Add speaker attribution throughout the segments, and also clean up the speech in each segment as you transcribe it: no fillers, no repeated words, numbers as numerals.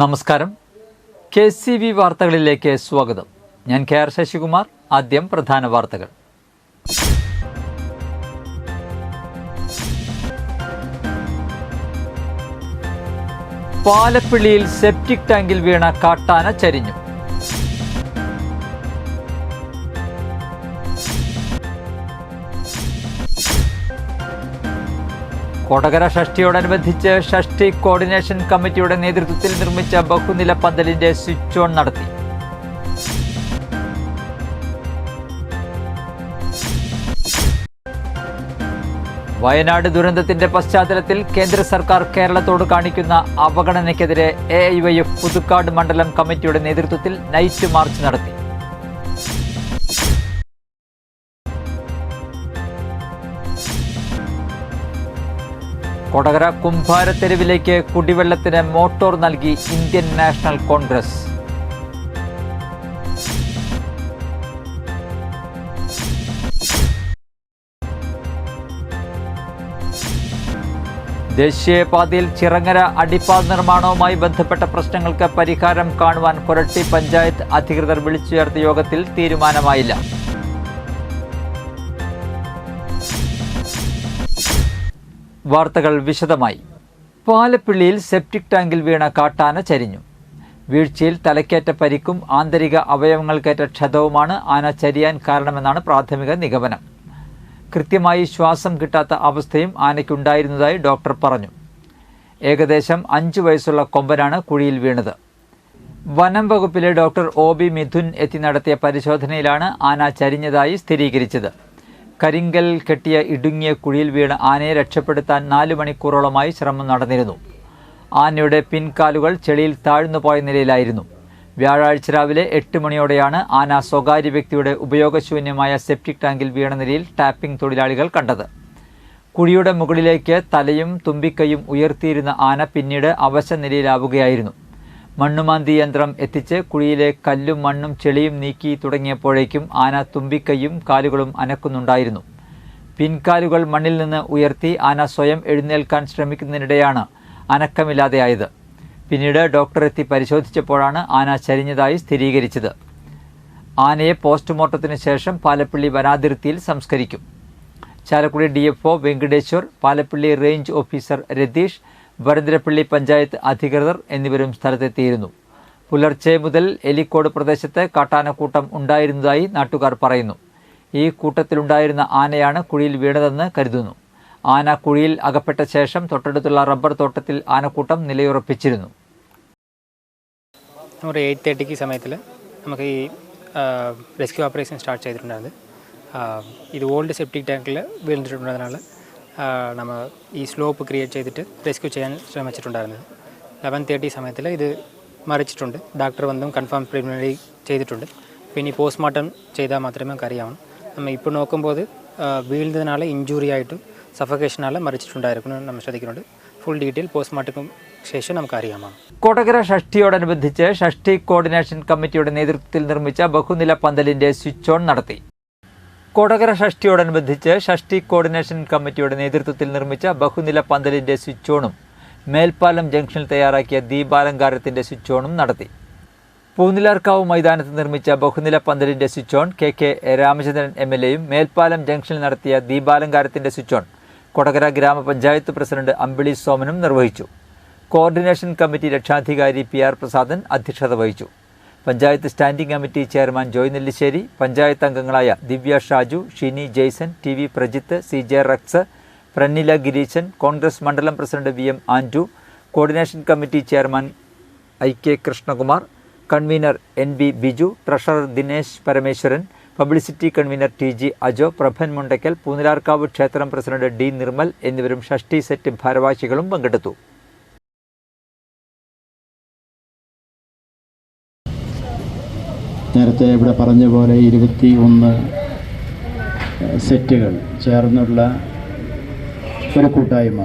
Speaker 1: നമസ്കാരം. KCV വാർത്തകളിലേക്ക് സ്വാഗതം. ഞാൻ KR ശശികുമാർ. ആദ്യം പ്രധാന വാർത്തകൾ. പാലപ്പിള്ളിയിൽ സെപ്റ്റിക് ടാങ്കിൽ വീണ കാട്ടാന ചരിഞ്ഞു. കൊടകര ഷഷ്ടിയോടനുബന്ധിച്ച് ഷഷ്ടി കോർഡിനേഷൻ കമ്മിറ്റിയുടെ നേതൃത്വത്തിൽ നിർമ്മിച്ച ബഹുനില പന്തലിന്റെ സ്വിച്ച് ഓൺ നടത്തി. വയനാട് ദുരന്തത്തിന്റെ പശ്ചാത്തലത്തിൽ കേന്ദ്ര സർക്കാർ കേരളത്തോട് കാണിക്കുന്ന അവഗണനയ്ക്കെതിരെ AIYF പുതുക്കാട് മണ്ഡലം കമ്മിറ്റിയുടെ നേതൃത്വത്തിൽ നൈറ്റ് മാർച്ച് നടത്തി. കൊടകര കുംഭാരത്തെരുവിലേക്ക് കുടിവെള്ളത്തിന് മോട്ടോർ നൽകി ഇന്ത്യൻ നാഷണൽ കോൺഗ്രസ്. ദേശീയപാതയിൽ ചിറങ്ങര അടിപ്പാത നിർമ്മാണവുമായി ബന്ധപ്പെട്ട പ്രശ്നങ്ങൾക്ക് പരിഹാരം കാണുവാൻ കൊരട്ടി പഞ്ചായത്ത് അധികൃതർ വിളിച്ചു ചേർത്ത യോഗത്തിൽ തീരുമാനമായില്ല. വാർത്തകൾ വിശദമായി. പാലപ്പിള്ളിയിൽ സെപ്റ്റിക് ടാങ്കിൽ വീണ കാട്ടാന ചരിഞ്ഞു. വീഴ്ചയിൽ തലക്കേറ്റ പരിക്കും ആന്തരിക അവയവങ്ങൾക്കേറ്റ ക്ഷതവുമാണ് ആന ചരിയാൻ കാരണമെന്നാണ് പ്രാഥമിക നിഗമനം. കൃത്യമായി ശ്വാസം കിട്ടാത്ത അവസ്ഥയും ആനയ്ക്കുണ്ടായിരുന്നതായി ഡോക്ടർ പറഞ്ഞു. ഏകദേശം 5 വയസ്സുള്ള കൊമ്പനാണ് കുഴിയിൽ വീണത്. വനം വകുപ്പിലെ ഡോക്ടർ OB മിഥുൻ എത്തി നടത്തിയ പരിശോധനയിലാണ് ആന ചരിഞ്ഞതായി സ്ഥിരീകരിച്ചത്. കരിങ്കൽ കെട്ടിയ ഇടുങ്ങിയ കുഴിയിൽ വീണ് ആനയെ രക്ഷപ്പെടുത്താൻ 4 മണിക്കൂറോളമായി ശ്രമം നടന്നിരുന്നു. ആനയുടെ പിൻകാലുകൾ ചെളിയിൽ താഴ്ന്നുപോയ നിലയിലായിരുന്നു. വ്യാഴാഴ്ച രാവിലെ 8 മണിയോടെയാണ് ആന സ്വകാര്യ വ്യക്തിയുടെ ഉപയോഗശൂന്യമായ സെപ്റ്റിക് ടാങ്കിൽ വീണ നിലയിൽ ടാപ്പിംഗ് തൊഴിലാളികൾ കണ്ടത്. കുഴിയുടെ മുകളിലേക്ക് തലയും തുമ്പിക്കൈയും ഉയർത്തിയിരുന്ന ആന പിന്നീട് അവശ നിലയിലാവുകയായിരുന്നു. മണ്ണുമാന്തി യന്ത്രം എത്തിച്ച് കുഴിയിലെ കല്ലും മണ്ണും ചെളിയും നീക്കി തുടങ്ങിയപ്പോഴേക്കും ആന തുമ്പിക്കൈയും കാലുകളും അനക്കുന്നുണ്ടായിരുന്നു. പിൻകാലുകൾ മണ്ണിൽ നിന്ന് ഉയർത്തി ആന സ്വയം എഴുന്നേൽക്കാൻ ശ്രമിക്കുന്നതിനിടെയാണ് അനക്കമില്ലാതെയായത്. പിന്നീട് ഡോക്ടർ എത്തി പരിശോധിച്ചപ്പോഴാണ് ആന ചരിഞ്ഞതായി സ്ഥിരീകരിച്ചത്. ആനയെ പോസ്റ്റ്മോർട്ടത്തിന് ശേഷം പാലപ്പിള്ളി വനാതിർത്തിയിൽ സംസ്കരിക്കും. Chalakudy DFO Venkateshwar, Palappilly range officer Ratheesh, Varantharappilly panchayat അധികൃതർ എന്നിവരും സ്ഥലത്തെത്തിയിരുന്നു. പുലർച്ചെ മുതൽ എലിക്കോട് പ്രദേശത്ത് കാട്ടാനക്കൂട്ടം ഉണ്ടായിരുന്നതായി നാട്ടുകാർ പറയുന്നു. ഈ കൂട്ടത്തിലുണ്ടായിരുന്ന ആനയാണ് കുഴിയിൽ വീണതെന്ന് കരുതുന്നു. ആന കുഴിയിൽ അകപ്പെട്ട ശേഷം തൊട്ടടുത്തുള്ള റബ്ബർ തോട്ടത്തിൽ ആനക്കൂട്ടം നിലയുറപ്പിച്ചിരുന്നു.
Speaker 2: ഒരു 8:30 സമയത്തിൽ നമുക്ക് ഈ റെസ്ക്യൂ ഓപ്പറേഷൻ സ്റ്റാർട്ട് ചെയ്തിട്ടുണ്ടായിരുന്നു. ഇത് ഓൾഡ് സെപ്റ്റിക് ടാങ്കിൽ വീണിട്ടുള്ളതിനാൽ നമ്മൾ ഈ സ്ലോപ്പ് ക്രിയേറ്റ് ചെയ്തിട്ട് റെസ്ക്യൂ ചെയ്യാൻ ശ്രമിച്ചിട്ടുണ്ടായിരുന്നത്. 11:30 സമയത്തിൽ ഇത് മറിച്ചിട്ടുണ്ട്. ഡോക്ടർ വന്നും കൺഫേം പ്രിലിമിനറി ചെയ്തിട്ടുണ്ട്. പിന്നെ ഈ പോസ്റ്റ്മോർട്ടം ചെയ്താൽ മാത്രമേ നമുക്ക് അറിയാവൂ. നമ്മൾ ഇപ്പോൾ നോക്കുമ്പോൾ വീഴുന്നതിനാൽ ഇഞ്ചുറി ആയിട്ടും സഫക്കേഷനാൽ മറിച്ചിട്ടുണ്ടായിരിക്കുന്നു നമ്മൾ ശ്രദ്ധിക്കുന്നുണ്ട്. ഫുൾ ഡീറ്റെയിൽ പോസ്റ്റ്മോർട്ടം ശേഷം നമുക്ക് അറിയാമോ.
Speaker 1: കൊടകര ഷഷ്ടിയോടനുബന്ധിച്ച് ഷഷ്ടി കോർഡിനേഷൻ കമ്മിറ്റിയുടെ നേതൃത്വത്തിൽ നിർമ്മിച്ച ബഹുനില പന്തലിന്റെ സ്വിച്ച് ഓൺ നടത്തി. കൊടകര ഷഷ്ടിയോടനുബന്ധിച്ച് ഷഷ്ടി കോർഡിനേഷൻ കമ്മിറ്റിയുടെ നേതൃത്വത്തിൽ നിർമ്മിച്ച ബഹുനില പന്തലിന്റെ സ്വിച്ച് ഓണും മേൽപ്പാലം ജംഗ്ഷനിൽ തയ്യാറാക്കിയ ദീപാലങ്കാരത്തിന്റെ സ്വിച്ച് ഓണും നടത്തി. പൂനിലാർക്കാവ് മൈതാനത്ത് നിർമ്മിച്ച ബഹുനില പന്തലിന്റെ സ്വിച്ച് ഓൺ KK രാമചന്ദ്രൻ MLAയും മേൽപ്പാലം ജംഗ്ഷനിൽ നടത്തിയ ദീപാലങ്കാരത്തിന്റെ സ്വിച്ച് ഓൺ കൊടകര ഗ്രാമപഞ്ചായത്ത് പ്രസിഡന്റ് അമ്പിളി സോമനും നിർവഹിച്ചു. കോർഡിനേഷൻ കമ്മിറ്റി രക്ഷാധികാരി PR പ്രസാദൻ അധ്യക്ഷത വഹിച്ചു. Panchayat standing committee chairman Joy Nellissery, panchayat അംഗങ്ങളായ ദിവ്യ ഷാജു, ഷിനി ജെയ്സൺ, TV പ്രജിത്ത്, CJ റക്സ്, പ്രന്നില ഗിരീശൻ, കോൺഗ്രസ് മണ്ഡലം president VM Andrew, coordination committee chairman IK Krishnakumar, convener NB Biju, treasurer Dinesh Parameswaran, publicity convener TG Ajo, Prabhan Mundakkal, Poonilarkavu ക്ഷേത്രം പ്രസിഡന്റ് D നിർമ്മൽ എന്നിവരും ഷഷ്ടി സെറ്റ് ഭാരവാഹികളും പങ്കെടുത്തു.
Speaker 3: നേരത്തെ ഇവിടെ പറഞ്ഞ പോലെ 21 സെറ്റുകൾ ചേർന്നുള്ള ഒരു കൂട്ടായ്മ.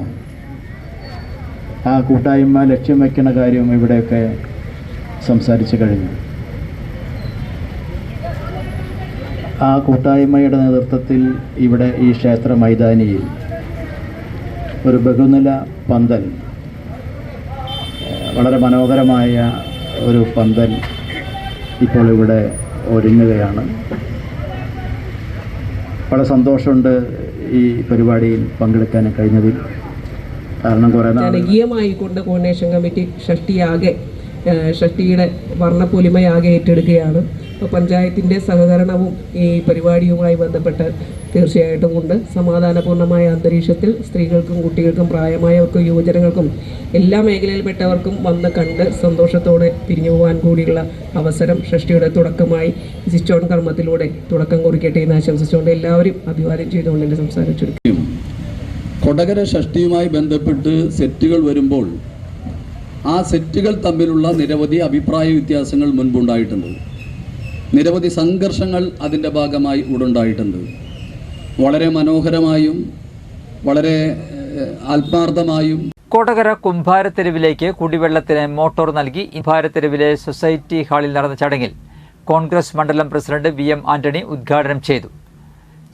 Speaker 3: ആ കൂട്ടായ്മ ലക്ഷ്യം വയ്ക്കുന്ന കാര്യം ഇവിടെയൊക്കെ സംസാരിച്ചു കഴിഞ്ഞു. ആ കൂട്ടായ്മയുടെ നേതൃത്വത്തിൽ ഇവിടെ ഈ ക്ഷേത്ര മൈതാനിയിൽ ഒരു ബഹുനില പന്തൽ വളരെ മനോഹരമായ ഒരു പന്തൽ ഇപ്പോൾ ഇവിടെ ഒരുങ്ങുകയാണ്. വളരെ സന്തോഷമുണ്ട് ഈ പരിപാടിയിൽ പങ്കെടുക്കാൻ കഴിഞ്ഞതിൽ. കാരണം കുറേ
Speaker 4: ജനകീയമായിക്കൊണ്ട് കോർഡിനേഷൻ കമ്മിറ്റി ഷഷ്ടിയുടെ വർണ്ണപ്പൊലിമയാകെ ഏറ്റെടുക്കുകയാണ്. അപ്പോൾ പഞ്ചായത്തിൻ്റെ സഹകരണവും ഈ പരിപാടിയുമായി ബന്ധപ്പെട്ട് തീർച്ചയായിട്ടും ഉണ്ട്. സമാധാനപൂർണ്ണമായ അന്തരീക്ഷത്തിൽ സ്ത്രീകൾക്കും കുട്ടികൾക്കും പ്രായമായവർക്കും യുവജനങ്ങൾക്കും എല്ലാ മേഖലയിൽപ്പെട്ടവർക്കും വന്ന് കണ്ട് സന്തോഷത്തോടെ പിരിഞ്ഞു പോകാൻ കൂടിയുള്ള അവസരം ഷഷ്ടിയുടെ തുടക്കമായി സ്വിച്ച് ഓൺ കർമ്മത്തിലൂടെ തുടക്കം കുറിക്കട്ടെ എന്ന് ആശംസിച്ചുകൊണ്ട് എല്ലാവരും അഭിവാദ്യം ചെയ്തുകൊണ്ട് എൻ്റെ സംസാരം ചുരുക്കി.
Speaker 5: കൊടകര ഷഷ്ടിയുമായി ബന്ധപ്പെട്ട് സെറ്റുകൾ വരുമ്പോൾ ആ സെറ്റുകൾ തമ്മിലുള്ള നിരവധി അഭിപ്രായ വ്യത്യാസങ്ങൾ മുൻപുണ്ടായിട്ടുണ്ട്. നിരവധി സംഘർഷങ്ങൾ അതിൻ്റെ ഭാഗമായി ഉടണ്ടായിട്ടുണ്ട്. വളരെ മനോഹരമായും വളരെ ആത്മാർത്ഥമായും
Speaker 1: കൊടകര കുംഭാരത്തെരുവിലേക്ക് കുടിവെള്ളത്തിന് മോട്ടോർ നൽകി കുംഭാരത്തെരുവിലെ സൊസൈറ്റി ഹാളിൽ നടന്ന ചടങ്ങിൽ കോൺഗ്രസ് മണ്ഡലം പ്രസിഡന്റ് VM ആന്റണി ഉദ്ഘാടനം ചെയ്തു.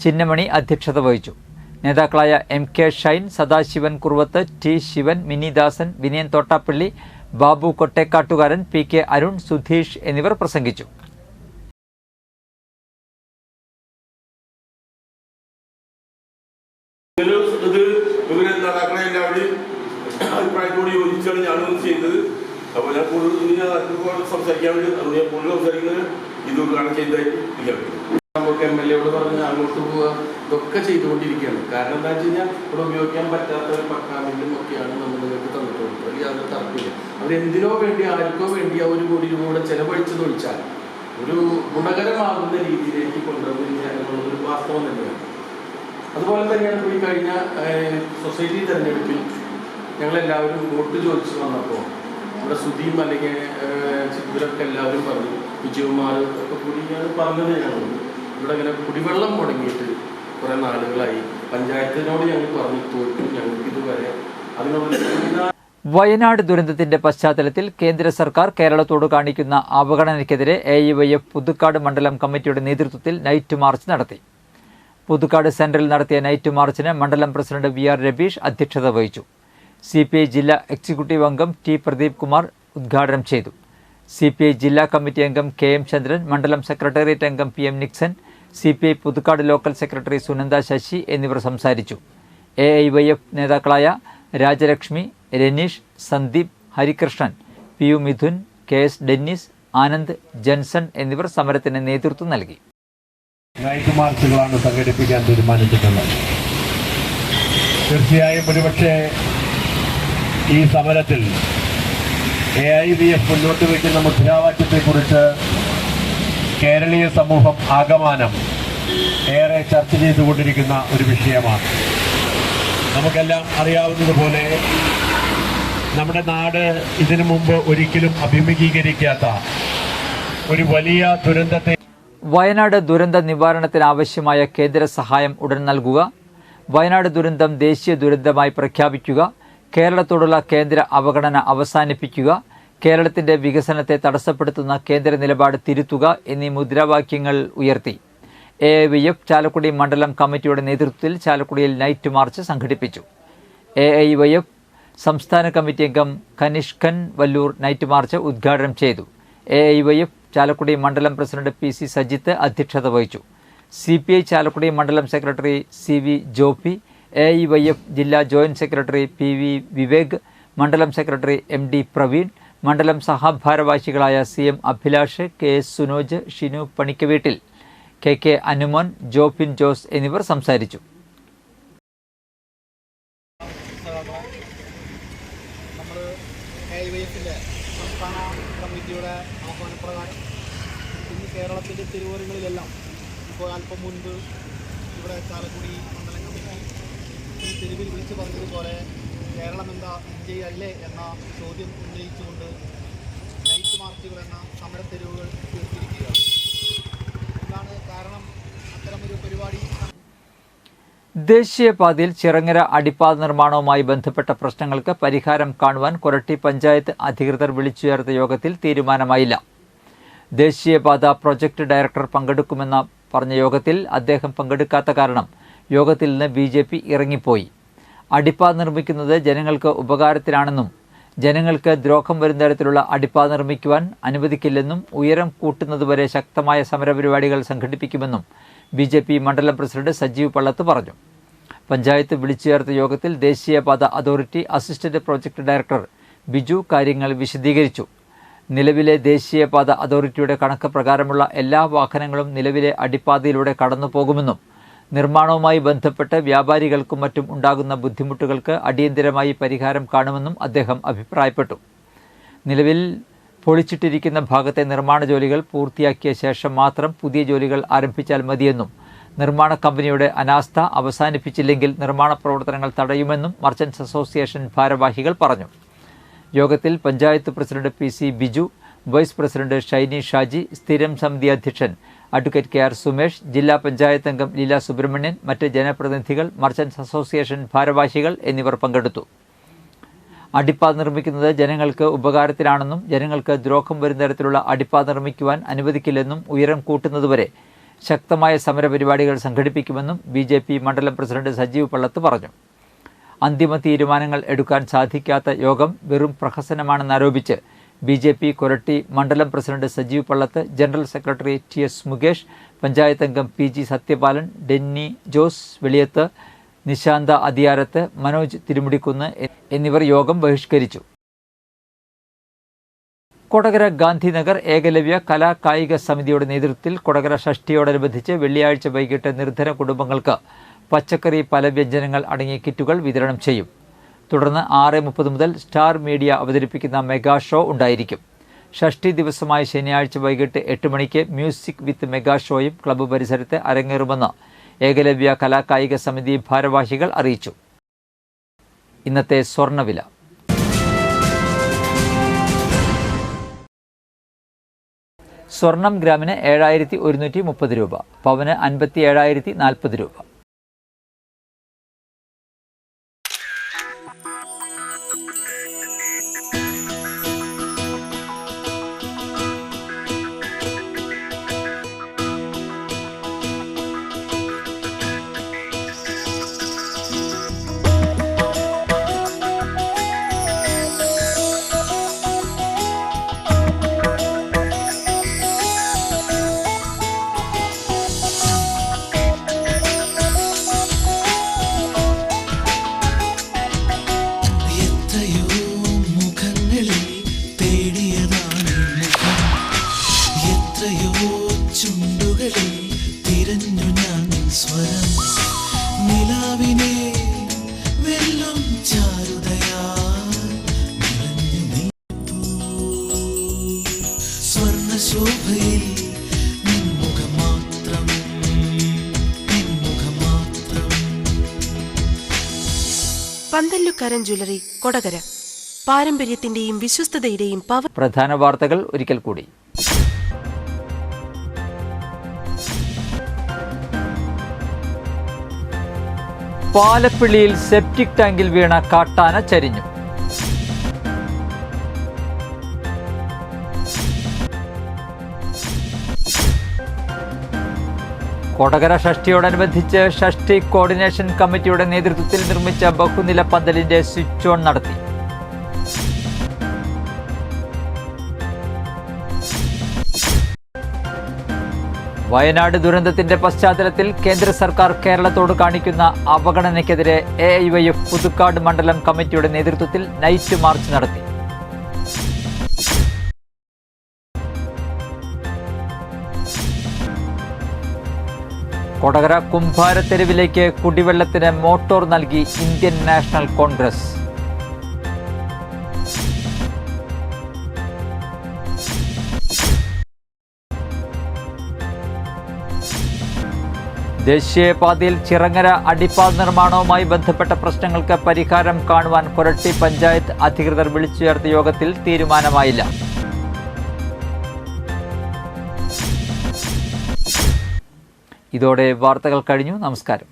Speaker 1: ചിന്നമണി അധ്യക്ഷത വഹിച്ചു. നേതാക്കളായ MK Shine, Sadasivan Kuruvath, T Shivan, മിനിദാസൻ, Vinayan Thottappally, Babu Kottekkattukaran, PK Arun, Sudheesh എന്നിവർ പ്രസംഗിച്ചു.
Speaker 6: അഭിപ്രായത്തോട് യോജിച്ചാണ് ഞാനും ചെയ്തത്. അപ്പോൾ ഞാൻ കൂടുതൽ സംസാരിക്കാൻ വേണ്ടി കൂടുതൽ സംസാരിക്കുന്നത് ഇത് ഉദ്ഘാടനം ചെയ്തതായിട്ട്
Speaker 7: നമുക്ക് MLA പറഞ്ഞ് അങ്ങോട്ട് പോവുക ഇതൊക്കെ ചെയ്തുകൊണ്ടിരിക്കുകയാണ്. കാരണം എന്താ വെച്ച് കഴിഞ്ഞാൽ ഇവിടെ ഉപയോഗിക്കാൻ പറ്റാത്ത ഒരു പക്കാമില്ലും ഒക്കെയാണ് നമ്മൾ നിങ്ങൾക്ക് തന്നിട്ടുള്ളത്. അതിൽ യാതൊരു തർക്കമില്ല. അവരെന്തിനോ വേണ്ടി ആർക്കോ വേണ്ടി ആ 1 കോടി രൂപ കൂടെ ചെലവഴിച്ചത് ഒഴിച്ചാൽ ഒരു ഗുണകരമാകുന്ന രീതിയിലേക്ക് കൊണ്ടുവന്നില്ല എന്നുള്ളതൊരു വാസ്തവം തന്നെയാണ്. അതുപോലെ തന്നെയാണ് ഇപ്പോൾ ഈ കഴിഞ്ഞ സൊസൈറ്റി തെരഞ്ഞെടുപ്പിൽ ഞങ്ങളെല്ലാവരും വോട്ട് ചോദിച്ചു വന്നപ്പോൾ ഇവിടെ സുധീം അല്ലെങ്കിൽ ഇവരൊക്കെ എല്ലാവരും പറഞ്ഞു, വിജയകുമാർ ഒക്കെ കൂടി ഞാൻ പറഞ്ഞത് ഞങ്ങൾ ഇവിടെ ഇങ്ങനെ കുടിവെള്ളം മുടങ്ങിയിട്ട് കുറേ നാളുകളായി പഞ്ചായത്തിനോട് ഞങ്ങൾ പറഞ്ഞു തോറ്റു, ഞങ്ങൾക്കിതുവരെ അതിനുള്ള.
Speaker 1: വയനാട് ദുരന്തത്തിന്റെ പശ്ചാത്തലത്തിൽ കേന്ദ്ര സർക്കാർ കേരളത്തോട് കാണിക്കുന്ന അവഗണനയ്ക്കെതിരെ AIYF പുതുക്കാട് മണ്ഡലം കമ്മിറ്റിയുടെ നേതൃത്വത്തിൽ നൈറ്റ് മാർച്ച് നടത്തി. പുതുക്കാട് സെന്ററിൽ നടത്തിയ നൈറ്റ് മാർച്ചിന് മണ്ഡലം പ്രസിഡന്റ് VR രബീഷ് അധ്യക്ഷത വഹിച്ചു. CPI ജില്ലാ എക്സിക്യൂട്ടീവ് അംഗം T പ്രദീപ് കുമാർ ഉദ്ഘാടനം ചെയ്തു. CPI ജില്ലാ കമ്മിറ്റി അംഗം KM ചന്ദ്രൻ, മണ്ഡലം സെക്രട്ടേറിയറ്റ് അംഗം PM Nixon, CPI Puthukkad local secretary Sunanda Sasi എന്നിവർ സംസാരിച്ചു. AIYF നേതാക്കളായ Rajalakshmi, Ranish, Sandeep, Harikrishnan, PU Mithun, KS Dennis, Anand, Jenson എന്നിവർ സമരത്തിന് നേതൃത്വം നൽകി.
Speaker 8: നൈറ്റ് മാർച്ചുകളാണ് സംഘടിപ്പിക്കാൻ തീരുമാനിച്ചിട്ടുള്ളത്. തീർച്ചയായും ഒരുപക്ഷെ ഈ സമരത്തിൽ AIYF മുന്നോട്ട് വയ്ക്കുന്ന മുദ്രാവാക്യത്തെക്കുറിച്ച് കേരളീയ സമൂഹം ആകമാനം ഏറെ ചർച്ച ചെയ്തുകൊണ്ടിരിക്കുന്ന ഒരു വിഷയമാണ്. നമുക്കെല്ലാം അറിയാവുന്നതുപോലെ നമ്മുടെ നാട് ഇതിനു മുമ്പ് ഒരിക്കലും അഭിമുഖീകരിക്കാത്ത ഒരു വലിയ ദുരന്തത്തെ.
Speaker 1: വയനാട് ദുരന്ത നിവാരണത്തിനാവശ്യമായ കേന്ദ്ര സഹായം ഉടൻ നൽകുക, വയനാട് ദുരന്തം ദേശീയ ദുരന്തമായി പ്രഖ്യാപിക്കുക, കേരളത്തോടുള്ള കേന്ദ്ര അവഗണന അവസാനിപ്പിക്കുക, കേരളത്തിന്റെ വികസനത്തെ തടസ്സപ്പെടുത്തുന്ന കേന്ദ്ര നിലപാട് തിരുത്തുക എന്നീ മുദ്രാവാക്യങ്ങൾ ഉയർത്തി AIYF ചാലക്കുടി മണ്ഡലം കമ്മിറ്റിയുടെ നേതൃത്വത്തിൽ ചാലക്കുടിയിൽ നൈറ്റ് മാർച്ച് സംഘടിപ്പിച്ചു. AIYF സംസ്ഥാന കമ്മിറ്റി അംഗം കനിഷ്കൻ വല്ലൂർ നൈറ്റ് മാർച്ച് ഉദ്ഘാടനം ചെയ്തു. AIYF ചാലക്കുടി മണ്ഡലം പ്രസിഡന്റ് PC സജിത്ത് അധ്യക്ഷത വഹിച്ചു. CPI ചാലക്കുടി മണ്ഡലം സെക്രട്ടറി CV ജോപ്പി, AIYF ജില്ലാ ജോയിന്റ് സെക്രട്ടറി PV വിവേക്, മണ്ഡലം സെക്രട്ടറി MD പ്രവീൺ, മണ്ഡലം സഹഭാരവാഹികളായ CM Abhilash, KS Sunoj, Shinu Panikkaveettil, KK Anumon, Jofin Jose എന്നിവർ സംസാരിച്ചു.
Speaker 9: നമ്മൾ AIYFന്റെ സംസ്ഥാന കമ്മിറ്റിയുടെ ആഹ്വാനപ്രകാരം ഇന്ന് കേരളത്തിൻ്റെ തെരുവോരങ്ങളിലെല്ലാം ഇപ്പോൾ അല്പം മുൻപ് ഇവിടെ ചാലക്കുടി മണ്ഡലം കമ്മിറ്റി ഈ തെരുവിൽ വിളിച്ചു പറഞ്ഞതുപോലെ കേരളം എന്താ ഇന്ത്യയല്ലേ എന്ന ചോദ്യം ഉന്നയിച്ചുകൊണ്ട് നൈറ്റ് മാർച്ചുകൾ എന്ന സമരത്തെരുവുകൾ തീർത്തിരിക്കുകയാണ്. എന്താണ് കാരണം അത്തരമൊരു പരിപാടി?
Speaker 1: ദേശീയപാതയിൽ ചിറങ്ങര അടിപ്പാത നിർമ്മാണവുമായി ബന്ധപ്പെട്ട പ്രശ്നങ്ങൾക്ക് പരിഹാരം കാണുവാൻ കൊരട്ടി പഞ്ചായത്ത് അധികൃതർ വിളിച്ചു ചേർത്ത യോഗത്തിൽ തീരുമാനമായില്ല. ദേശീയപാത പ്രൊജക്ട് ഡയറക്ടർ പങ്കെടുക്കുമെന്ന പറഞ്ഞ യോഗത്തിൽ അദ്ദേഹം പങ്കെടുക്കാത്ത കാരണം യോഗത്തിൽ നിന്ന് BJP ഇറങ്ങിപ്പോയി. അടിപ്പാത നിർമ്മിക്കുന്നത് ജനങ്ങൾക്ക് ഉപകാരത്തിനാണെന്നും ജനങ്ങൾക്ക് ദ്രോഹം വരുന്ന തരത്തിലുള്ള അടിപ്പാത നിർമ്മിക്കുവാൻ അനുവദിക്കില്ലെന്നും ഉയരം കൂട്ടുന്നതുവരെ ശക്തമായ സമരപരിപാടികൾ സംഘടിപ്പിക്കുമെന്നും BJP മണ്ഡലം പ്രസിഡന്റ് സജീവ് പള്ളത്ത് പറഞ്ഞു. പഞ്ചായത്ത് വിളിച്ചു ചേർത്ത യോഗത്തിൽ ദേശീയപാത authority assistant project director Biju കാര്യങ്ങൾ വിശദീകരിച്ചു. നിലവിലെ ദേശീയപാത അതോറിറ്റിയുടെ കണക്ക് പ്രകാരമുള്ള എല്ലാ വാഹനങ്ങളും നിലവിലെ അടിപ്പാതയിലൂടെ കടന്നു പോകുമെന്നും നിർമ്മാണവുമായി ബന്ധപ്പെട്ട് വ്യാപാരികൾക്കും മറ്റും ഉണ്ടാകുന്ന ബുദ്ധിമുട്ടുകൾക്ക് അടിയന്തരമായി പരിഹാരം കാണുമെന്നും അദ്ദേഹം അഭിപ്രായപ്പെട്ടു. നിലവിൽ പൊളിച്ചിട്ടിരിക്കുന്ന ഭാഗത്തെ നിർമ്മാണ ജോലികൾ പൂർത്തിയാക്കിയ ശേഷം മാത്രം പുതിയ ജോലികൾ ആരംഭിച്ചാൽ മതിയെന്നും നിർമ്മാണ കമ്പനിയുടെ അനാസ്ഥ അവസാനിപ്പിച്ചില്ലെങ്കിൽ നിർമ്മാണ പ്രവർത്തനങ്ങൾ തടയുമെന്നും മർച്ചന്റ്സ് അസോസിയേഷൻ ഭാരവാഹികൾ പറഞ്ഞു. യോഗത്തിൽ panchayat president PC Biju, vice president Shiny Shaji, സ്ഥിരം സമിതി അധ്യക്ഷൻ അഡ്വക്കേറ്റ് KR സുമേഷ്, ജില്ലാ പഞ്ചായത്ത് അംഗം ലീല സുബ്രഹ്മണ്യൻ, മറ്റ് ജനപ്രതിനിധികൾ, മർച്ചന്റ്സ് അസോസിയേഷൻ ഭാരവാഹികൾ എന്നിവർ പങ്കെടുത്തു. അടിപ്പാത നിർമ്മിക്കുന്നത് ജനങ്ങൾക്ക് ഉപകാരത്തിലാണെന്നും ജനങ്ങൾക്ക് ദ്രോഹം വരുന്ന തരത്തിലുള്ള അടിപ്പാത നിർമ്മിക്കുവാൻ അനുവദിക്കില്ലെന്നും ഉയരം കൂട്ടുന്നതുവരെ ശക്തമായ സമരപരിപാടികൾ സംഘടിപ്പിക്കുമെന്നും BJP മണ്ഡലം പ്രസിഡന്റ് സജീവ് പള്ളത്ത് പറഞ്ഞു. അന്തിമ തീരുമാനങ്ങൾ എടുക്കാൻ സാധിക്കാത്ത യോഗം വെറും പ്രഹസനമാണെന്നാരോപിച്ച് BJP കൊരട്ടി മണ്ഡലം president Sajeev Pallath, general secretary TS Mukesh, panchayat അംഗം PG സത്യപാലൻ, ഡെന്നി ജോസ് വെളിയത്ത്, നിശാന്ത അതിയാരത്ത്, മനോജ് തിരുമുടിക്കുന്ന് എന്നിവർ യോഗം ബഹിഷ്കരിച്ചു. കൊടകര ഗാന്ധിനഗർ ഏകലവ്യ കലാ കായിക സമിതിയുടെ നേതൃത്വത്തിൽ കൊടകര ഷഷ്ഠിയോടനുബന്ധിച്ച് വെള്ളിയാഴ്ച വൈകിട്ട് നിർധന കുടുംബങ്ങൾക്ക് പച്ചക്കറി പലവ്യഞ്ജനങ്ങൾ അടങ്ങിയ കിറ്റുകൾ വിതരണം ചെയ്യും. തുടർന്ന് 6:30 മുതൽ സ്റ്റാർ മീഡിയ അവതരിപ്പിക്കുന്ന മെഗാ ഷോ ഉണ്ടായിരിക്കും. ഷഷ്ഠി ദിവസമായ ശനിയാഴ്ച വൈകിട്ട് 8 മണിക്ക് മ്യൂസിക് വിത്ത് മെഗാ ഷോയും ക്ലബ്ബ് പരിസരത്ത് അരങ്ങേറുമെന്ന് ഏകലവ്യ കലാ കായിക സമിതി ഭാരവാഹികൾ അറിയിച്ചു. ഇന്നത്തെ സ്വർണ്ണവില. സ്വർണം ഗ്രാമിന് 7130 രൂപ, പവന് 57,040 രൂപ.
Speaker 10: പന്തല്ലുക്കാരൻ ജ്വല്ലറി, കൊടകര. പാരമ്പര്യത്തിന്റെയും വിശ്വസ്തതയുടെയും പവർ.
Speaker 1: പ്രധാന വാർത്തകൾ ഒരിക്കൽ കൂടി. പാലപ്പിള്ളിയിൽ സെപ്റ്റിക് ടാങ്കിൽ വീണ കാട്ടാന ചരിഞ്ഞു. കൊടകര ഷഷ്ഠിയോടനുബന്ധിച്ച് ഷഷ്ഠി കോർഡിനേഷൻ കമ്മിറ്റിയുടെ നേതൃത്വത്തിൽ നിർമ്മിച്ച ബഹുനില പന്തലിന്റെ സ്വിച്ച് ഓൺ നടത്തി. വയനാട് ദുരന്തത്തിന്റെ പശ്ചാത്തലത്തിൽ കേന്ദ്ര സർക്കാർ കേരളത്തോട് കാണിക്കുന്ന അവഗണനയ്ക്കെതിരെ AIYF പുതുക്കാട് മണ്ഡലം കമ്മിറ്റിയുടെ നേതൃത്വത്തിൽ നൈറ്റ് മാർച്ച് നടത്തി. കൊടകര കുംഭാരത്തെരുവിലേക്ക് കുടിവെള്ളത്തിന് മോട്ടോർ നൽകി ഇന്ത്യൻ നാഷണൽ കോൺഗ്രസ്. ദേശീയപാതയിൽ ചിറങ്ങര അടിപ്പാത നിർമ്മാണവുമായി ബന്ധപ്പെട്ട പ്രശ്നങ്ങൾക്ക് പരിഹാരം കാണുവാൻ കൊരട്ടി പഞ്ചായത്ത് അധികൃതർ വിളിച്ചു ചേർത്ത യോഗത്തിൽ തീരുമാനമായില്ല. ഇതോടെ വാർത്തകൾ കഴിഞ്ഞു. നമസ്കാരം.